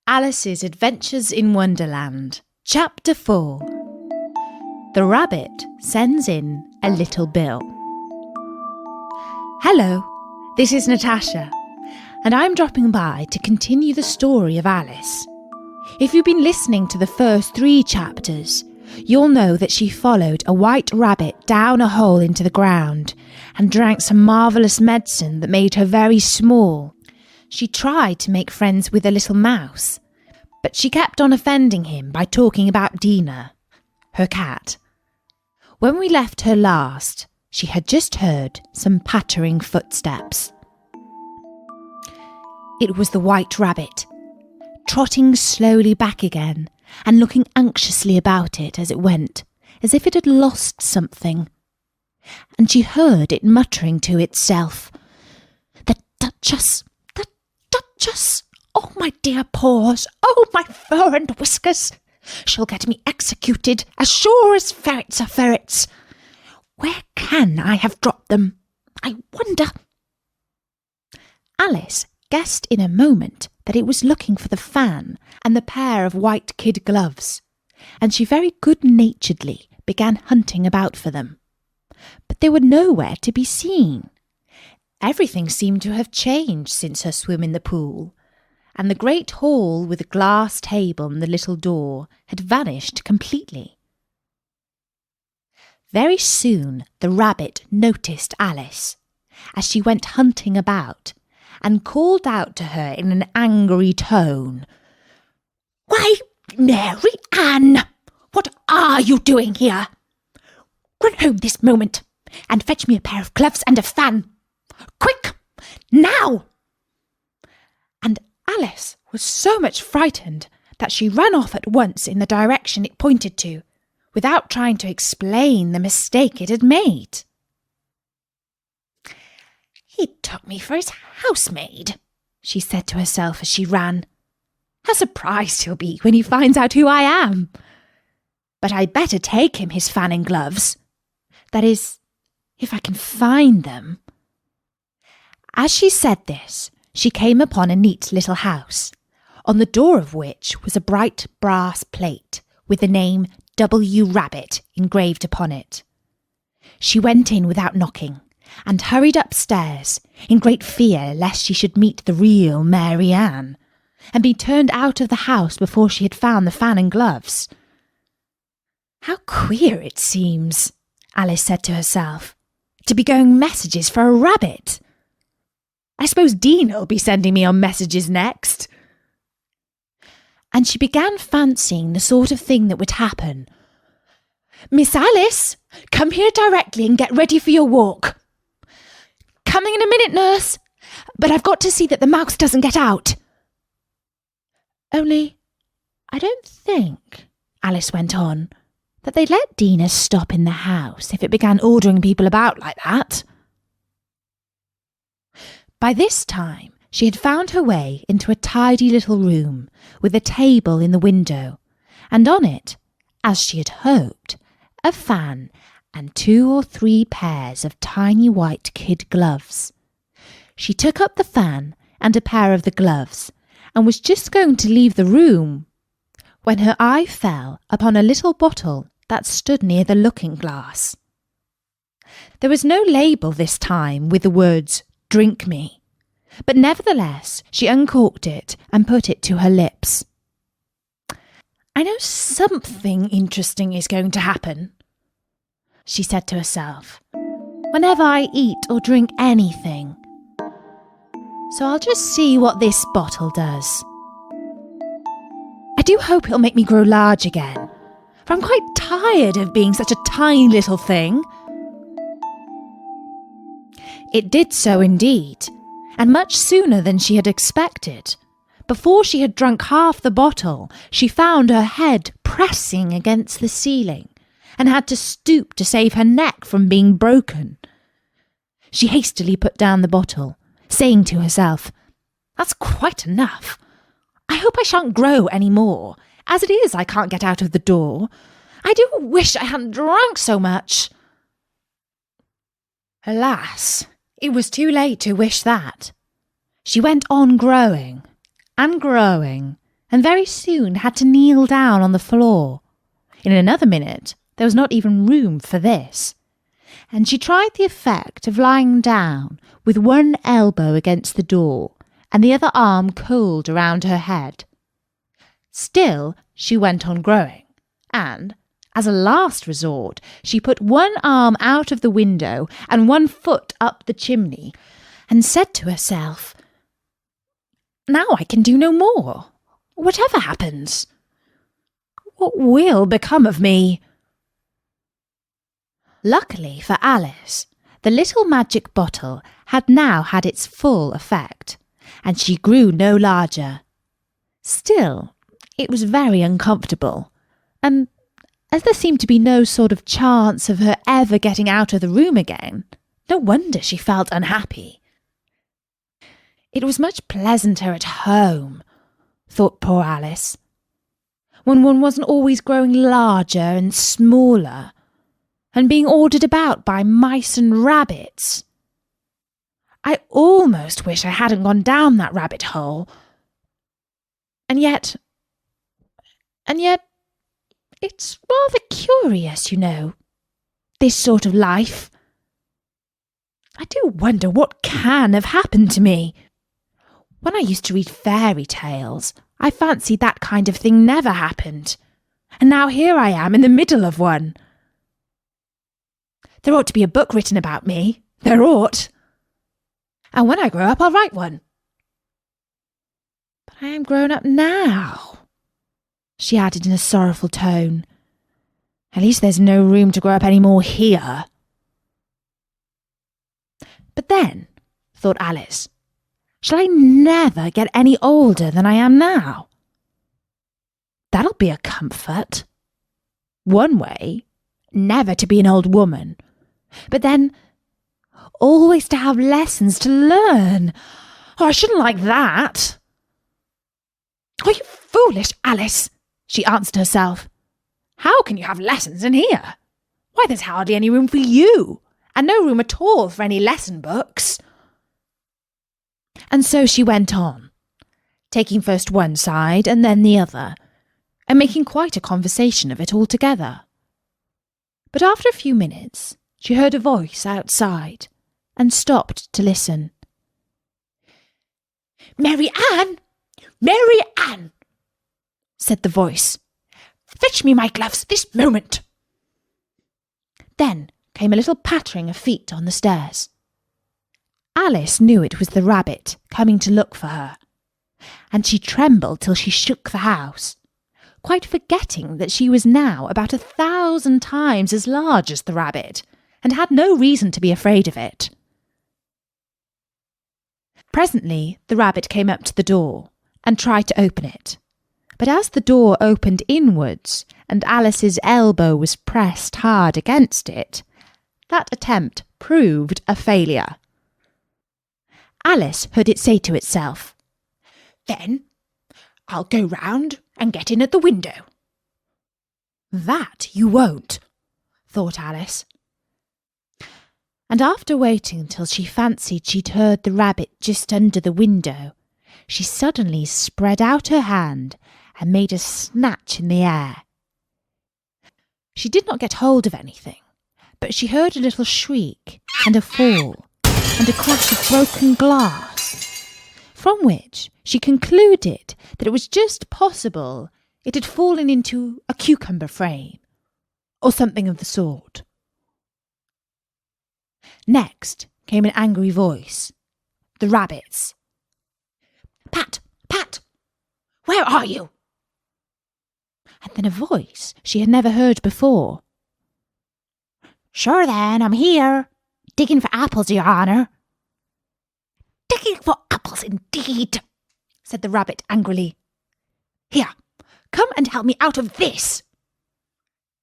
Alice's Adventures in Wonderland, Chapter 4. The Rabbit Sends in a Little Bill. Hello, this is Natasha, and I'm dropping by to continue the story of Alice. If you've been listening to the first 3 chapters, you'll know that she followed a white rabbit down a hole into the ground and drank some marvellous medicine that made her very small. She tried to make friends with a little mouse, but she kept on offending him by talking about Dina, her cat. When we left her last, she had just heard some pattering footsteps. It was the white rabbit, trotting slowly back again and looking anxiously about it as it went, as if it had lost something. And she heard it muttering to itself, "The Duchess! The Duchess! Oh, my dear paws! Oh, my fur and whiskers! She'll get me executed as sure as ferrets are ferrets! Where can I have dropped them? I wonder." Alice guessed in a moment that it was looking for the fan and the pair of white kid gloves, and she very good-naturedly began hunting about for them. But they were nowhere to be seen. Everything seemed to have changed since her swim in the pool, and the great hall with the glass table and the little door had vanished completely. Very soon the rabbit noticed Alice as she went hunting about, and called out to her in an angry tone, "Why, Mary Ann, what are you doing here? Run home this moment and fetch me a pair of gloves and a fan. Quick, now!" And Alice was so much frightened that she ran off at once in the direction it pointed to, without trying to explain the mistake it had made. "He took me for his housemaid," she said to herself as she ran. "How surprised he'll be when he finds out who I am. But I'd better take him his fan and gloves. That is, if I can find them." As she said this, she came upon a neat little house, on the door of which was a bright brass plate with the name W. Rabbit engraved upon it. She went in without knocking, and hurried upstairs, in great fear lest she should meet the real Mary Ann, and be turned out of the house before she had found the fan and gloves. "How queer it seems," Alice said to herself, "to be going messages for a rabbit. I suppose Dina'll be sending me on messages next." And she began fancying the sort of thing that would happen. "Miss Alice, come here directly and get ready for your walk." "Coming in a minute, nurse, but I've got to see that the mouse doesn't get out." "Only, I don't think," Alice went on, "that they'd let Dina stop in the house if it began ordering people about like that." By this time, she had found her way into a tidy little room with a table in the window, and on it, as she had hoped, a fan and 2 or 3 pairs of tiny white kid gloves. She took up the fan and a pair of the gloves, and was just going to leave the room when her eye fell upon a little bottle that stood near the looking-glass. There was no label this time with the words, "Drink me," but nevertheless she uncorked it and put it to her lips. "I know something interesting is going to happen," she said to herself, "whenever I eat or drink anything. So I'll just see what this bottle does. I do hope it'll make me grow large again, for I'm quite tired of being such a tiny little thing." It did so indeed, and much sooner than she had expected. Before she had drunk half the bottle, she found her head pressing against the ceiling, and had to stoop to save her neck from being broken. She hastily put down the bottle, saying to herself, "That's quite enough. I hope I shan't grow any more. As it is, I can't get out of the door. I do wish I hadn't drunk so much." Alas, it was too late to wish that. She went on growing, and growing, and very soon had to kneel down on the floor. In another minute, there was not even room for this, and she tried the effect of lying down with one elbow against the door and the other arm coiled around her head. Still, she went on growing, and, as a last resort, she put one arm out of the window and one foot up the chimney, and said to herself, "Now I can do no more. Whatever happens, what will become of me?" Luckily for Alice, the little magic bottle had now had its full effect, and she grew no larger. Still, it was very uncomfortable, and as there seemed to be no sort of chance of her ever getting out of the room again, no wonder she felt unhappy. It was much pleasanter at home, thought poor Alice, when one wasn't always growing larger and smaller, and being ordered about by mice and rabbits. I almost wish I hadn't gone down that rabbit hole. And yet, it's rather curious, you know, this sort of life. I do wonder what can have happened to me. When I used to read fairy tales, I fancied that kind of thing never happened. And now here I am in the middle of one. There ought to be a book written about me. There ought. And when I grow up, I'll write one. But I am grown up now, she added in a sorrowful tone. At least there's no room to grow up any more here. But then, thought Alice, shall I never get any older than I am now? That'll be a comfort. One way, never to be an old woman. But then, always to have lessons to learn. Oh, I shouldn't like that. Are you foolish, Alice? She answered herself. How can you have lessons in here? Why, there's hardly any room for you, and no room at all for any lesson books. And so she went on, taking first one side and then the other, and making quite a conversation of it altogether. But after a few minutes, she heard a voice outside, and stopped to listen. "Mary Ann! Mary Ann!" said the voice. "Fetch me my gloves this moment." Then came a little pattering of feet on the stairs. Alice knew it was the rabbit coming to look for her, and she trembled till she shook the house, quite forgetting that she was now about 1,000 times as large as the rabbit, and had no reason to be afraid of it. Presently the rabbit came up to the door and tried to open it, but as the door opened inwards and Alice's elbow was pressed hard against it, that attempt proved a failure. Alice heard it say to itself, "Then I'll go round and get in at the window." "That you won't," thought Alice. And after waiting till she fancied she'd heard the rabbit just under the window, she suddenly spread out her hand and made a snatch in the air. She did not get hold of anything, but she heard a little shriek and a fall and a crash of broken glass, from which she concluded that it was just possible it had fallen into a cucumber frame, or something of the sort. Next came an angry voice, the rabbit's. "Pat, Pat, where are you?" And then a voice she had never heard before. "Sure then, I'm here, digging for apples, your honour." "Digging for apples, indeed," said the rabbit angrily. "Here, come and help me out of this."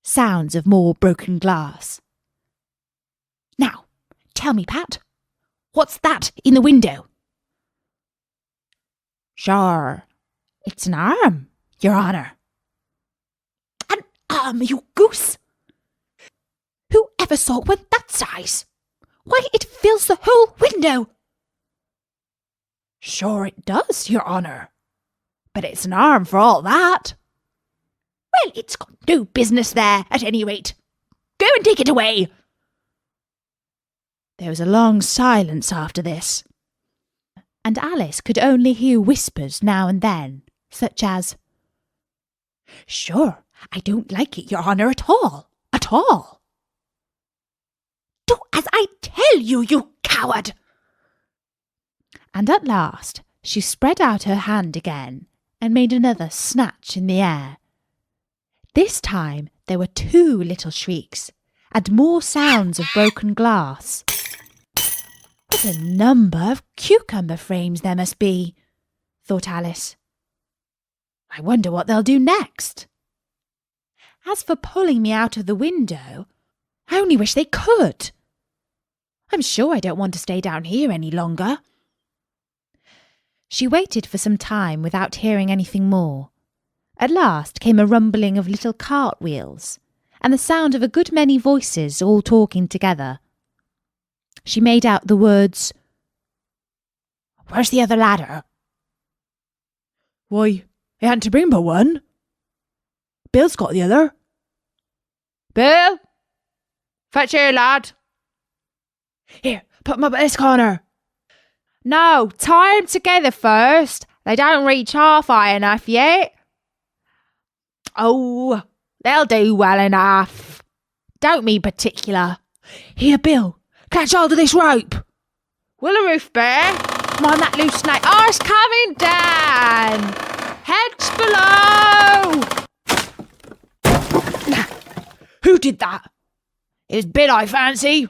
Sounds of more broken glass. "Now, tell me, Pat, what's that in the window?" "Sure, it's an arm, your honour." "An arm, you goose? Who ever saw one that size? Why, it fills the whole window." "Sure it does, your honour. But it's an arm for all that. Well, it's got no business there, at any rate. Go and take it away. There was a long silence after this, and Alice could only hear whispers now and then, such as, "Sure, I don't like it, your honour, at all. At all." "Do as I tell you, you coward!" And at last she spread out her hand again and made another snatch in the air. This time there were 2 little shrieks, and more sounds of broken glass. What a number of cucumber frames there must be, thought Alice. I wonder what they'll do next. As for pulling me out of the window, I only wish they could. I'm sure I don't want to stay down here any longer. She waited for some time without hearing anything more. At last came a rumbling of little cartwheels, and the sound of a good many voices all talking together. She made out the words, "Where's the other ladder?" "Why, he hadn't to bring but one. Bill's got the other." "Bill! Fetch here, lad." "Here, put 'em up at this corner." "No, tie 'em together first. They don't reach half high enough yet." "Oh, they'll do well enough. Don't be particular." "Here, Bill, catch hold of this rope." "Will a roof bear? Come on, that loose snake. Oh, it's coming down. Heads below." "Who did that?" "It was Bill, I fancy."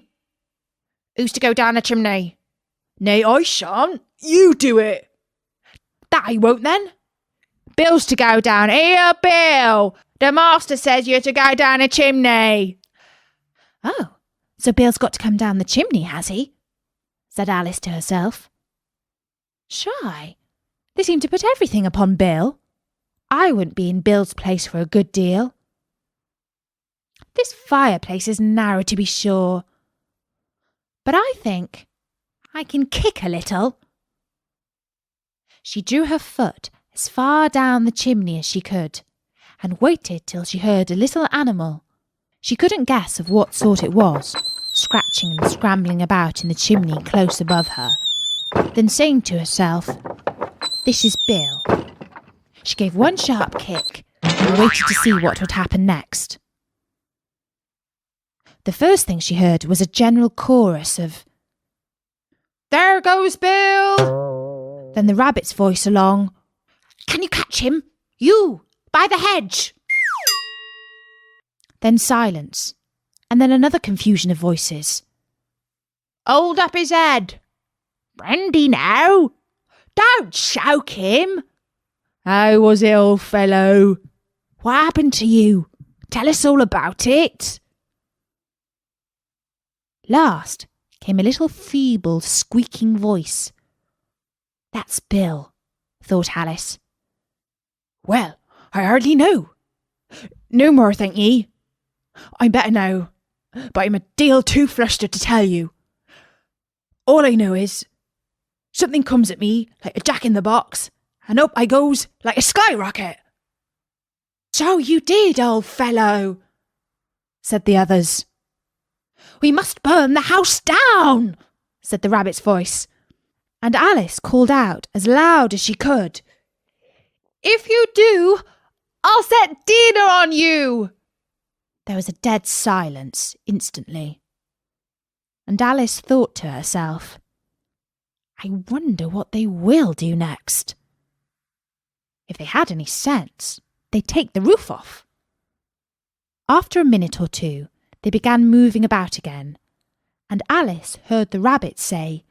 "Who's to go down the chimney?" "Nay, I shan't. You do it." "That I won't then." "Bill's to go down. Here, Bill. The master says you're to go down the chimney." "Oh, so Bill's got to come down the chimney, has he?" said Alice to herself. "Shy, they seem to put everything upon Bill. I wouldn't be in Bill's place for a good deal. This fireplace is narrow, to be sure, but I think I can kick a little." She drew her foot as far down the chimney as she could, and waited till she heard a little animal. She couldn't guess of what sort it was, scratching and scrambling about in the chimney close above her. Then saying to herself, "This is Bill," she gave one sharp kick and waited to see what would happen next. The first thing she heard was a general chorus of, "There goes Bill!" Then the rabbit's voice along, "Can you catch him? You, by the hedge!" Then silence, and then another confusion of voices. "Hold up his head!" "Brandy now!" "Don't choke him!" "How was it, old fellow?" "What happened to you? Tell us all about it." Last came a little feeble, squeaking voice. "That's Bill," thought Alice. "Well, I hardly know. No more, thank ye. I'm better now, but I'm a deal too flustered to tell you. All I know is, something comes at me like a jack-in-the-box, and up I goes like a skyrocket." "So you did, old fellow," said the others. "We must burn the house down," said the rabbit's voice, and Alice called out as loud as she could, "If you do, I'll set dinner on you." There was a dead silence instantly, and Alice thought to herself, "I wonder what they will do next. If they had any sense, they'd take the roof off." After a minute or two, they began moving about again, and Alice heard the rabbit say,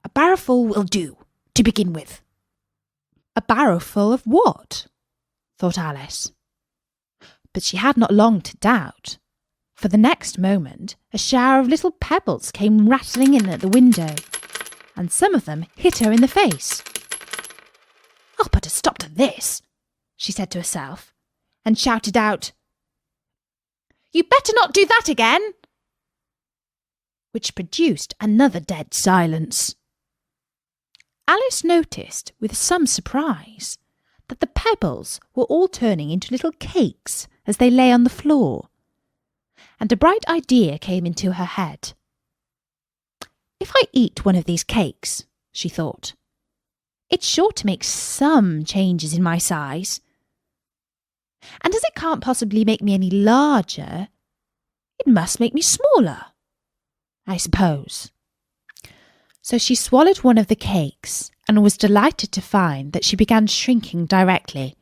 "A barrowful will do, to begin with." A barrowful of what? thought Alice. But she had not long to doubt, for the next moment a shower of little pebbles came rattling in at the window, and some of them hit her in the face. "I'll put a stop to this," she said to herself, and shouted out, "You'd better not do that again," which produced another dead silence. Alice noticed, with some surprise, that the pebbles were all turning into little cakes as they lay on the floor. And a bright idea came into her head. If I eat one of these cakes, she thought, it's sure to make some changes in my size. And as it can't possibly make me any larger, it must make me smaller, I suppose. So she swallowed one of the cakes and was delighted to find that she began shrinking directly.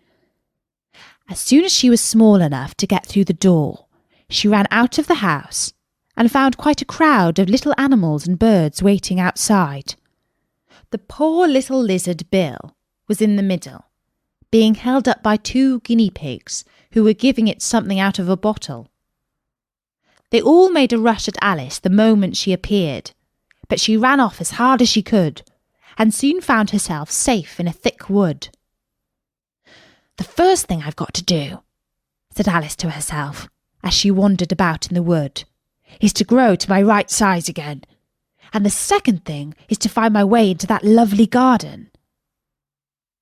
As soon as she was small enough to get through the door, she ran out of the house and found quite a crowd of little animals and birds waiting outside. The poor little lizard Bill was in the middle, being held up by 2 guinea pigs who were giving it something out of a bottle. They all made a rush at Alice the moment she appeared, but she ran off as hard as she could and soon found herself safe in a thick wood. The first thing I've got to do, said Alice to herself as she wandered about in the wood, is to grow to my right size again, and the second thing is to find my way into that lovely garden.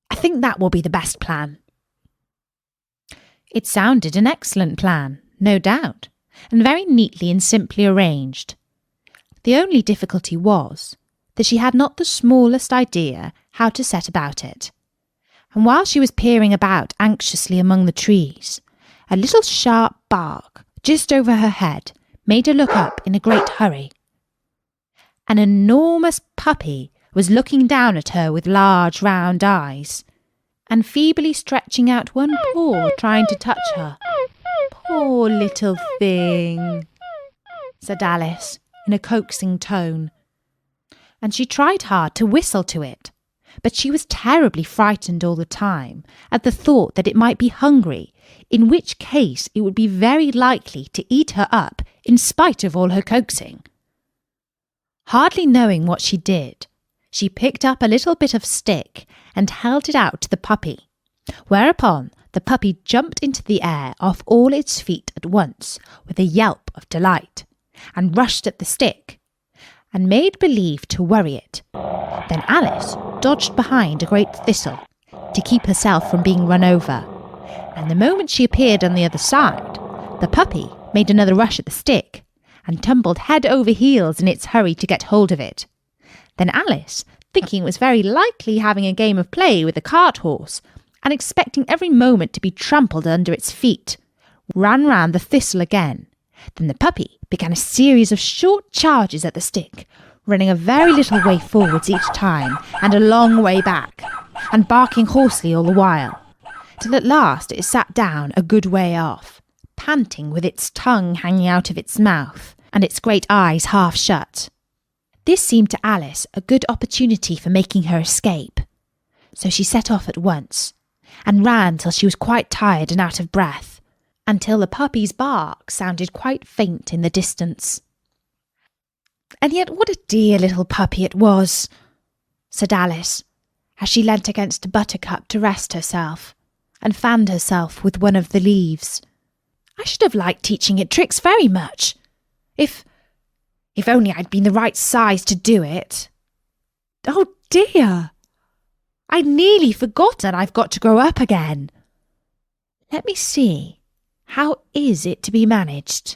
I think that will be the best plan. It sounded an excellent plan, no doubt, and very neatly and simply arranged. The only difficulty was that she had not the smallest idea how to set about it. And while she was peering about anxiously among the trees, a little sharp bark just over her head made her look up in a great hurry. An enormous puppy was looking down at her with large round eyes, and feebly stretching out one paw trying to touch her. Poor little thing, said Alice in a coaxing tone, and she tried hard to whistle to it, but she was terribly frightened all the time at the thought that it might be hungry, in which case it would be very likely to eat her up in spite of all her coaxing. Hardly knowing what she did, she picked up a little bit of stick and held it out to the puppy, whereupon the puppy jumped into the air off all its feet at once with a yelp of delight, and rushed at the stick, and made believe to worry it. Then Alice dodged behind a great thistle to keep herself from being run over, and the moment she appeared on the other side, the puppy made another rush at the stick, and tumbled head over heels in its hurry to get hold of it. Then Alice, thinking it was very likely having a game of play with a cart horse, and expecting every moment to be trampled under its feet, ran round the thistle again. Then the puppy began a series of short charges at the stick, running a very little way forwards each time and a long way back, and barking hoarsely all the while, till at last it sat down a good way off, panting with its tongue hanging out of its mouth and its great eyes half shut. This seemed to Alice a good opportunity for making her escape, so she set off at once, and ran till she was quite tired and out of breath, until the puppy's bark sounded quite faint in the distance. And yet what a dear little puppy it was, said Alice, as she leant against a buttercup to rest herself, and fanned herself with one of the leaves. I should have liked teaching it tricks very much, if only I'd been the right size to do it. Oh dear! I'd nearly forgotten I've got to grow up again. Let me see. How is it to be managed?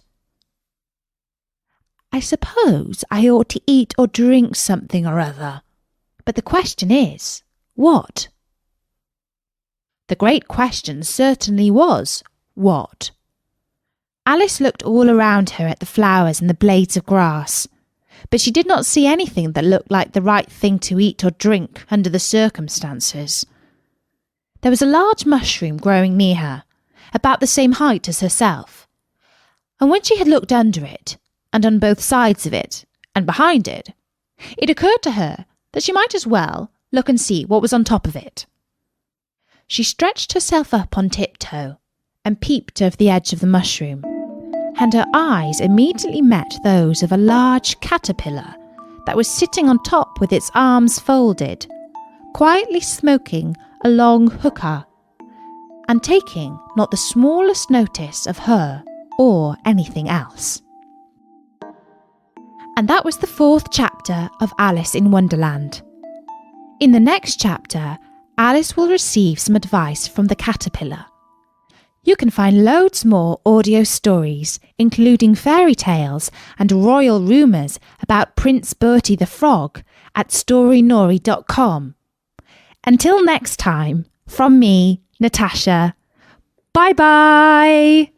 I suppose I ought to eat or drink something or other. But the question is, what? The great question certainly was, what? Alice looked all around her at the flowers and the blades of grass, but she did not see anything that looked like the right thing to eat or drink under the circumstances. There was a large mushroom growing near her, about the same height as herself, and when she had looked under it, and on both sides of it, and behind it, it occurred to her that she might as well look and see what was on top of it. She stretched herself up on tiptoe, and peeped over the edge of the mushroom, and her eyes immediately met those of a large caterpillar that was sitting on top with its arms folded, quietly smoking a long hookah, and taking not the smallest notice of her or anything else. And that was the 4th chapter of Alice in Wonderland. In the next chapter, Alice will receive some advice from the caterpillar. You can find loads more audio stories, including fairy tales and royal rumours about Prince Bertie the Frog at storynori.com. Until next time, from me, Natasha, bye-bye!